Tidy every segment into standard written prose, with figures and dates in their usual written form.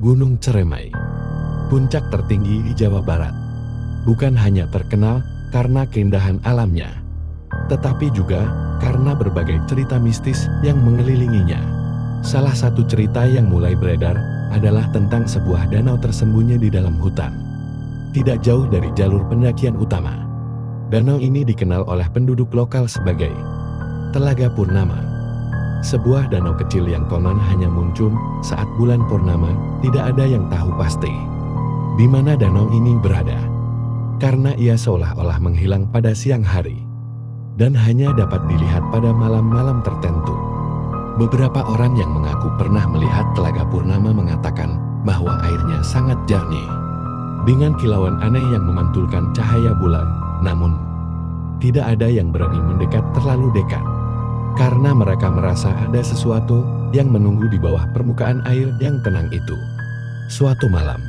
Gunung Ceremai, puncak tertinggi di Jawa Barat, bukan hanya terkenal karena keindahan alamnya, tetapi juga karena berbagai cerita mistis yang mengelilinginya. Salah satu cerita yang mulai beredar adalah tentang sebuah danau tersembunyi di dalam hutan, tidak jauh dari jalur pendakian utama. Danau ini dikenal oleh penduduk lokal sebagai Telaga Purnama. Sebuah danau kecil yang konon hanya muncul saat bulan purnama. Tidak ada yang tahu pasti di mana danau ini berada, karena ia seolah-olah menghilang pada siang hari dan hanya dapat dilihat pada malam-malam tertentu. Beberapa orang yang mengaku pernah melihat Telaga Purnama mengatakan bahwa airnya sangat jernih, dengan kilauan aneh yang memantulkan cahaya bulan. Namun, tidak ada yang berani mendekat terlalu dekat, karena mereka merasa ada sesuatu yang menunggu di bawah permukaan air yang tenang itu. Suatu malam,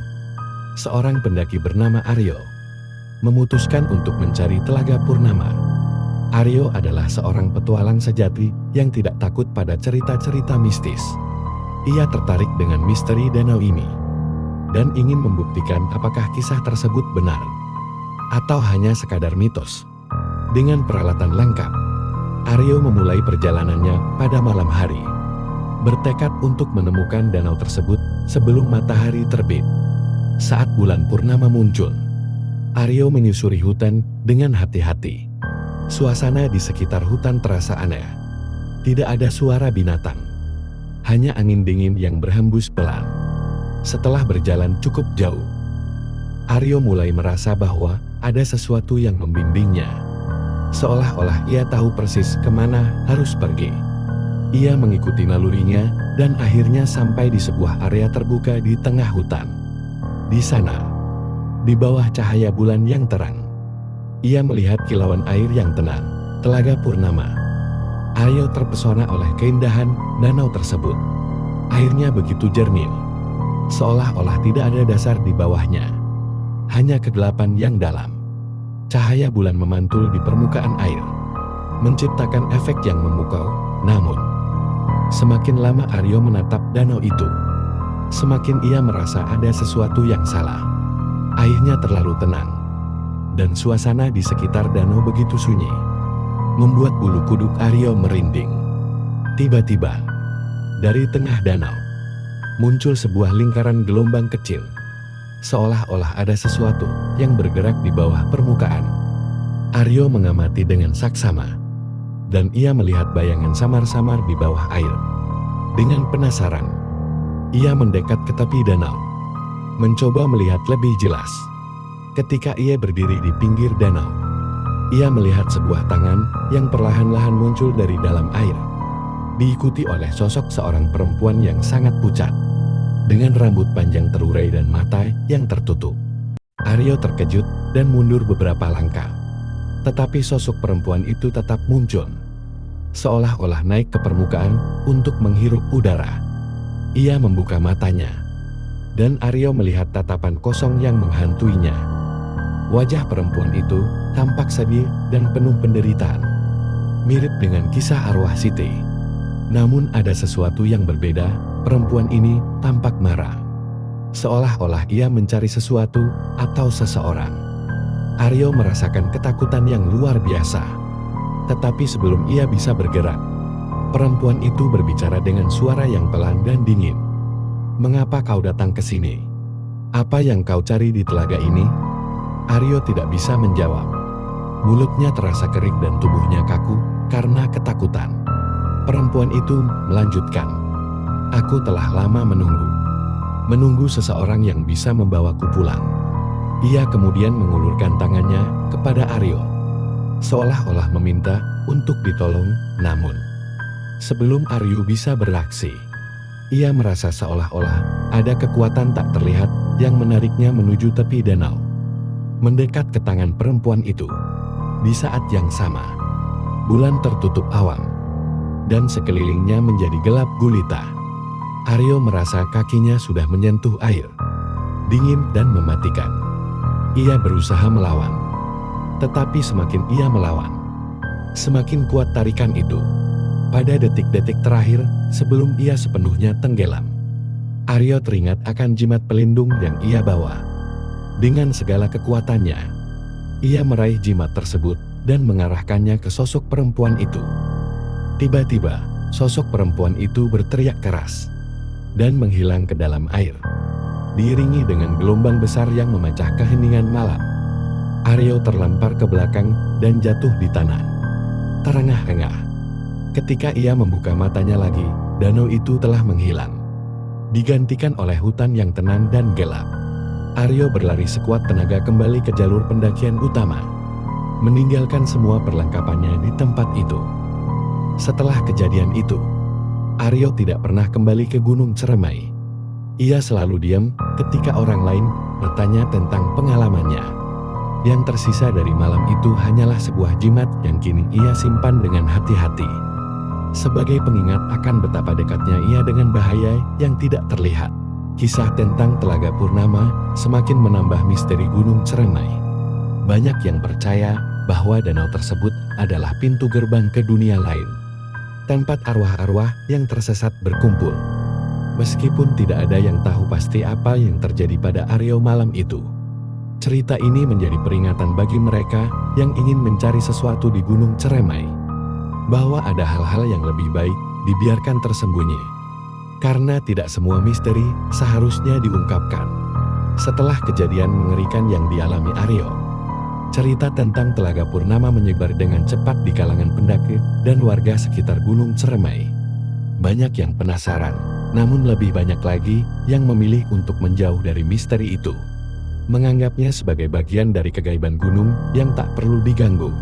seorang pendaki bernama Aryo memutuskan untuk mencari Telaga Purnama. Aryo adalah seorang petualang sejati yang tidak takut pada cerita-cerita mistis. Ia tertarik dengan misteri danau ini dan ingin membuktikan apakah kisah tersebut benar atau hanya sekadar mitos. Dengan peralatan lengkap, Aryo memulai perjalanannya pada malam hari, bertekad untuk menemukan danau tersebut sebelum matahari terbit. Saat bulan purnama muncul, Aryo menyusuri hutan dengan hati-hati. Suasana di sekitar hutan terasa aneh. Tidak ada suara binatang, hanya angin dingin yang berhembus pelan. Setelah berjalan cukup jauh, Aryo mulai merasa bahwa ada sesuatu yang membimbingnya. Seolah-olah ia tahu persis kemana harus pergi. Ia mengikuti nalurinya dan akhirnya sampai di sebuah area terbuka di tengah hutan. Di sana, di bawah cahaya bulan yang terang, ia melihat kilauan air yang tenang, Telaga Purnama. Aryo terpesona oleh keindahan danau tersebut. Airnya begitu jernih, seolah-olah tidak ada dasar di bawahnya, hanya kegelapan yang dalam. Cahaya bulan memantul di permukaan air, menciptakan efek yang memukau. Namun, semakin lama Aryo menatap danau itu, semakin ia merasa ada sesuatu yang salah. Airnya terlalu tenang, dan suasana di sekitar danau begitu sunyi, membuat bulu kuduk Aryo merinding. Tiba-tiba, dari tengah danau, muncul sebuah lingkaran gelombang kecil, seolah-olah ada sesuatu yang bergerak di bawah permukaan. Aryo mengamati dengan saksama, dan ia melihat bayangan samar-samar di bawah air. Dengan penasaran, ia mendekat ke tepi danau, mencoba melihat lebih jelas. Ketika ia berdiri di pinggir danau, ia melihat sebuah tangan yang perlahan-lahan muncul dari dalam air, diikuti oleh sosok seorang perempuan yang sangat pucat, dengan rambut panjang terurai dan mata yang tertutup. Aryo terkejut dan mundur beberapa langkah, tetapi sosok perempuan itu tetap muncul, seolah-olah naik ke permukaan untuk menghirup udara. Ia membuka matanya, dan Aryo melihat tatapan kosong yang menghantuinya. Wajah perempuan itu tampak sedih dan penuh penderitaan, mirip dengan kisah arwah Siti. Namun ada sesuatu yang berbeda. Perempuan ini tampak marah, seolah-olah ia mencari sesuatu atau seseorang. Aryo merasakan ketakutan yang luar biasa. Tetapi sebelum ia bisa bergerak, perempuan itu berbicara dengan suara yang pelan dan dingin. "Mengapa kau datang ke sini? Apa yang kau cari di telaga ini?" Aryo tidak bisa menjawab. Mulutnya terasa kering dan tubuhnya kaku karena ketakutan. Perempuan itu melanjutkan, "Aku telah lama menunggu seseorang yang bisa membawaku pulang." Ia kemudian mengulurkan tangannya kepada Aryo, seolah-olah meminta untuk ditolong. Namun, sebelum Aryo bisa beraksi, ia merasa seolah-olah ada kekuatan tak terlihat yang menariknya menuju tepi danau, mendekat ke tangan perempuan itu. Di saat yang sama, bulan tertutup awan, dan sekelilingnya menjadi gelap gulita. Aryo merasa kakinya sudah menyentuh air, dingin dan mematikan. Ia berusaha melawan, tetapi semakin ia melawan, semakin kuat tarikan itu. Pada detik-detik terakhir sebelum ia sepenuhnya tenggelam, Aryo teringat akan jimat pelindung yang ia bawa. Dengan segala kekuatannya, ia meraih jimat tersebut dan mengarahkannya ke sosok perempuan itu. Tiba-tiba, sosok perempuan itu berteriak keras dan menghilang ke dalam air, diiringi dengan gelombang besar yang memecah keheningan malam. Aryo terlempar ke belakang dan jatuh di tanah, terengah-engah. Ketika ia membuka matanya lagi, danau itu telah menghilang, digantikan oleh hutan yang tenang dan gelap. Aryo berlari sekuat tenaga kembali ke jalur pendakian utama, meninggalkan semua perlengkapannya di tempat itu. Setelah kejadian itu, Aryo tidak pernah kembali ke Gunung Ceremai. Ia selalu diam ketika orang lain bertanya tentang pengalamannya. Yang tersisa dari malam itu hanyalah sebuah jimat yang kini ia simpan dengan hati-hati, sebagai pengingat akan betapa dekatnya ia dengan bahaya yang tidak terlihat. Kisah tentang Telaga Purnama semakin menambah misteri Gunung Ceremai. Banyak yang percaya bahwa danau tersebut adalah pintu gerbang ke dunia lain, tempat arwah-arwah yang tersesat berkumpul. Meskipun tidak ada yang tahu pasti apa yang terjadi pada Aryo malam itu, cerita ini menjadi peringatan bagi mereka yang ingin mencari sesuatu di Gunung Ceremai, bahwa ada hal-hal yang lebih baik dibiarkan tersembunyi, karena tidak semua misteri seharusnya diungkapkan. Setelah kejadian mengerikan yang dialami Aryo, cerita tentang Telaga Purnama menyebar dengan cepat di kalangan pendaki dan warga sekitar Gunung Ceremai. Banyak yang penasaran, namun lebih banyak lagi yang memilih untuk menjauh dari misteri itu, menganggapnya sebagai bagian dari kegaiban gunung yang tak perlu diganggu.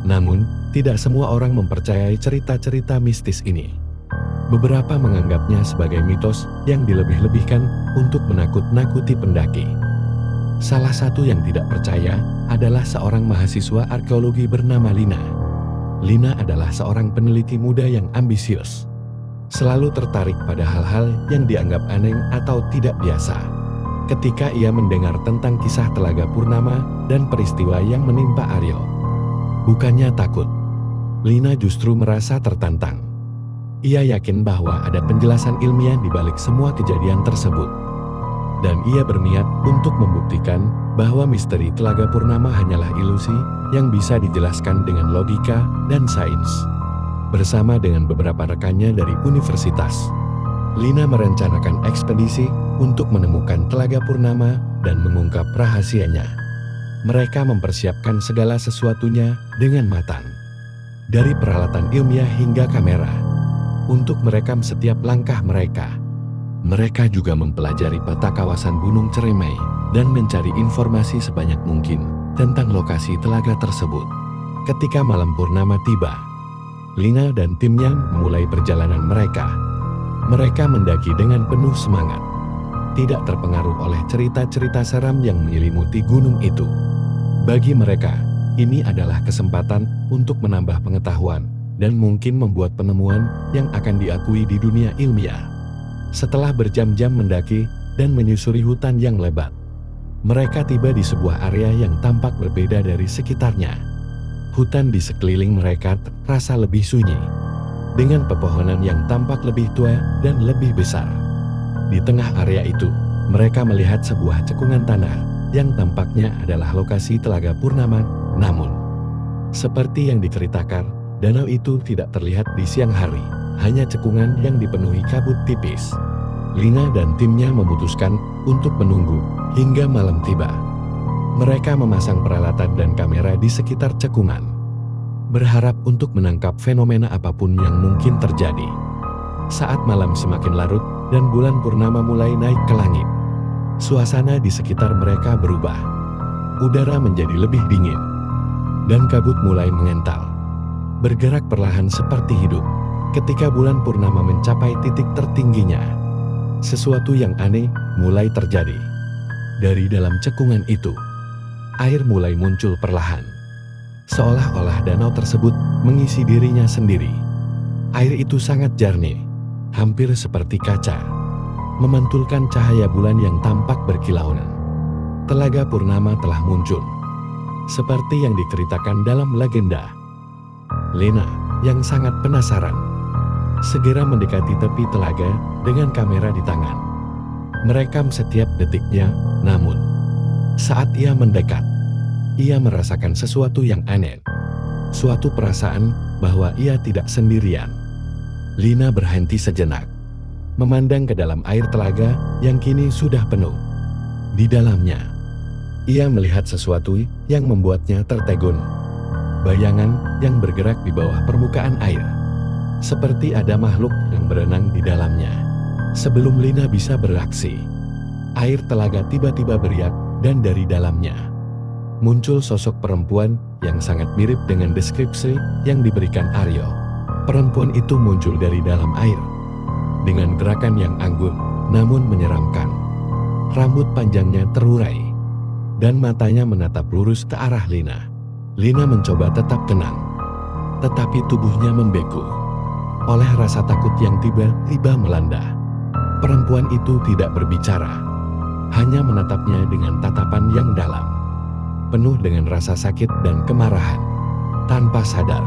Namun, tidak semua orang mempercayai cerita-cerita mistis ini. Beberapa menganggapnya sebagai mitos yang dilebih-lebihkan untuk menakut-nakuti pendaki. Salah satu yang tidak percaya adalah seorang mahasiswa arkeologi bernama Lina. Lina adalah seorang peneliti muda yang ambisius, selalu tertarik pada hal-hal yang dianggap aneh atau tidak biasa. Ketika ia mendengar tentang kisah Telaga Purnama dan peristiwa yang menimpa Aryo, bukannya takut, Lina justru merasa tertantang. Ia yakin bahwa ada penjelasan ilmiah di balik semua kejadian tersebut, dan ia berniat untuk membuktikan bahwa misteri Telaga Purnama hanyalah ilusi yang bisa dijelaskan dengan logika dan sains. Bersama dengan beberapa rekannya dari universitas, Lina merencanakan ekspedisi untuk menemukan Telaga Purnama dan mengungkap rahasianya. Mereka mempersiapkan segala sesuatunya dengan matang, dari peralatan ilmiah hingga kamera, untuk merekam setiap langkah mereka. Mereka juga mempelajari peta kawasan Gunung Ceremai dan mencari informasi sebanyak mungkin tentang lokasi telaga tersebut. Ketika malam purnama tiba, Lina dan timnya memulai perjalanan mereka. Mereka mendaki dengan penuh semangat, tidak terpengaruh oleh cerita-cerita seram yang menyelimuti gunung itu. Bagi mereka, ini adalah kesempatan untuk menambah pengetahuan dan mungkin membuat penemuan yang akan diakui di dunia ilmiah. Setelah berjam-jam mendaki dan menyusuri hutan yang lebat, mereka tiba di sebuah area yang tampak berbeda dari sekitarnya. Hutan di sekeliling mereka terasa lebih sunyi, dengan pepohonan yang tampak lebih tua dan lebih besar. Di tengah area itu, mereka melihat sebuah cekungan tanah yang tampaknya adalah lokasi Telaga Purnama. Namun, seperti yang diceritakan, danau itu tidak terlihat di siang hari, hanya cekungan yang dipenuhi kabut tipis. Lina dan timnya memutuskan untuk menunggu hingga malam tiba. Mereka memasang peralatan dan kamera di sekitar cekungan, berharap untuk menangkap fenomena apapun yang mungkin terjadi. Saat malam semakin larut dan bulan purnama mulai naik ke langit, suasana di sekitar mereka berubah. Udara menjadi lebih dingin, dan kabut mulai mengental, bergerak perlahan seperti hidup. Ketika bulan purnama mencapai titik tertingginya, sesuatu yang aneh mulai terjadi. Dari dalam cekungan itu, air mulai muncul perlahan, seolah-olah danau tersebut mengisi dirinya sendiri. Air itu sangat jernih, hampir seperti kaca, memantulkan cahaya bulan yang tampak berkilauan. Telaga Purnama telah muncul, seperti yang diceritakan dalam legenda. Lina, yang sangat penasaran, segera mendekati tepi telaga dengan kamera di tangan. merekam setiap detiknya. Namun, saat ia mendekat, ia merasakan sesuatu yang aneh. Suatu perasaan bahwa ia tidak sendirian. Lina berhenti sejenak, memandang ke dalam air telaga yang kini sudah penuh. Di dalamnya, ia melihat sesuatu yang membuatnya tertegun. Bayangan yang bergerak di bawah permukaan air. Seperti ada makhluk yang berenang di dalamnya. Sebelum Lina bisa bereaksi, air telaga tiba-tiba beriak dan dari dalamnya muncul sosok perempuan yang sangat mirip dengan deskripsi yang diberikan Aryo. Perempuan itu muncul dari dalam air dengan gerakan yang anggun namun menyeramkan. Rambut panjangnya terurai dan matanya menatap lurus ke arah Lina. Lina mencoba tetap tenang, tetapi tubuhnya membeku oleh rasa takut yang tiba-tiba melanda. Perempuan itu tidak berbicara, hanya menatapnya dengan tatapan yang dalam, penuh dengan rasa sakit dan kemarahan. Tanpa sadar,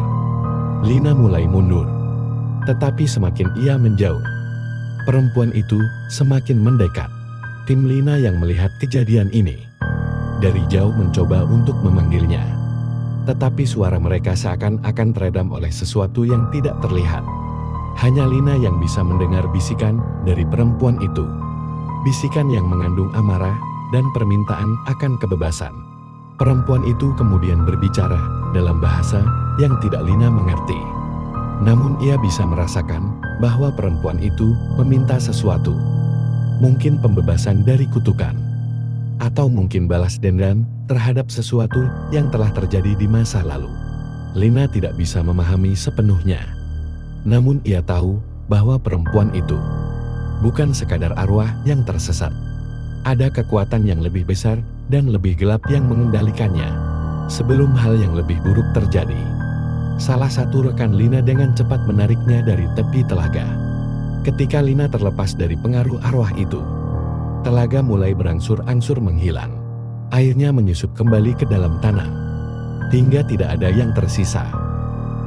Lina mulai mundur, tetapi semakin ia menjauh, perempuan itu semakin mendekat. Tim Lina yang melihat kejadian ini dari jauh mencoba untuk memanggilnya. Tetapi suara mereka seakan-akan teredam oleh sesuatu yang tidak terlihat. Hanya Lina yang bisa mendengar bisikan dari perempuan itu. Bisikan yang mengandung amarah dan permintaan akan kebebasan. Perempuan itu kemudian berbicara dalam bahasa yang tidak Lina mengerti. Namun ia bisa merasakan bahwa perempuan itu meminta sesuatu. Mungkin pembebasan dari kutukan. Atau mungkin balas dendam terhadap sesuatu yang telah terjadi di masa lalu. Lina tidak bisa memahami sepenuhnya. Namun ia tahu bahwa perempuan itu bukan sekadar arwah yang tersesat. Ada kekuatan yang lebih besar dan lebih gelap yang mengendalikannya. Sebelum hal yang lebih buruk terjadi, salah satu rekan Lina dengan cepat menariknya dari tepi telaga. Ketika Lina terlepas dari pengaruh arwah itu, telaga mulai berangsur-angsur menghilang. Airnya menyusup kembali ke dalam tanah, hingga tidak ada yang tersisa,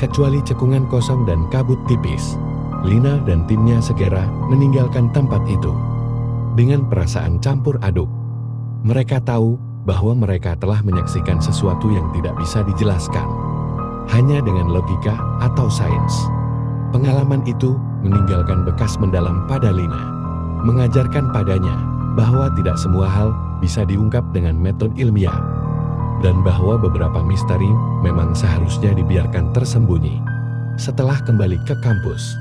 kecuali cekungan kosong dan kabut tipis. Lina dan timnya segera meninggalkan tempat itu. Dengan perasaan campur aduk, mereka tahu bahwa mereka telah menyaksikan sesuatu yang tidak bisa dijelaskan, hanya dengan logika atau sains. Pengalaman itu meninggalkan bekas mendalam pada Lina, mengajarkan padanya bahwa tidak semua hal bisa diungkap dengan metode ilmiah, dan bahwa beberapa misteri memang seharusnya dibiarkan tersembunyi. Setelah kembali ke kampus,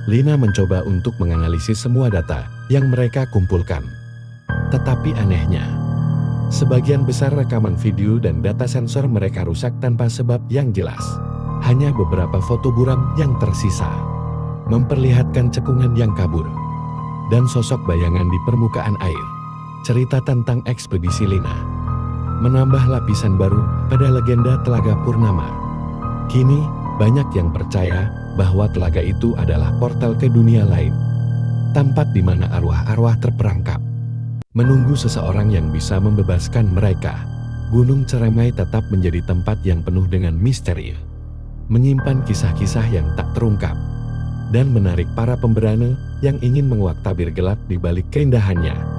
Lina mencoba untuk menganalisis semua data yang mereka kumpulkan. Tetapi anehnya, sebagian besar rekaman video dan data sensor mereka rusak tanpa sebab yang jelas. Hanya beberapa foto buram yang tersisa, memperlihatkan cekungan yang kabur dan sosok bayangan di permukaan air. Cerita tentang ekspedisi Lina menambah lapisan baru pada legenda Telaga Purnama. Kini, banyak yang percaya bahwa telaga itu adalah portal ke dunia lain, tempat di mana arwah-arwah terperangkap, menunggu seseorang yang bisa membebaskan mereka. Gunung Ceremai tetap menjadi tempat yang penuh dengan misteri, menyimpan kisah-kisah yang tak terungkap, dan menarik para pemberani yang ingin menguak tabir gelap di balik keindahannya.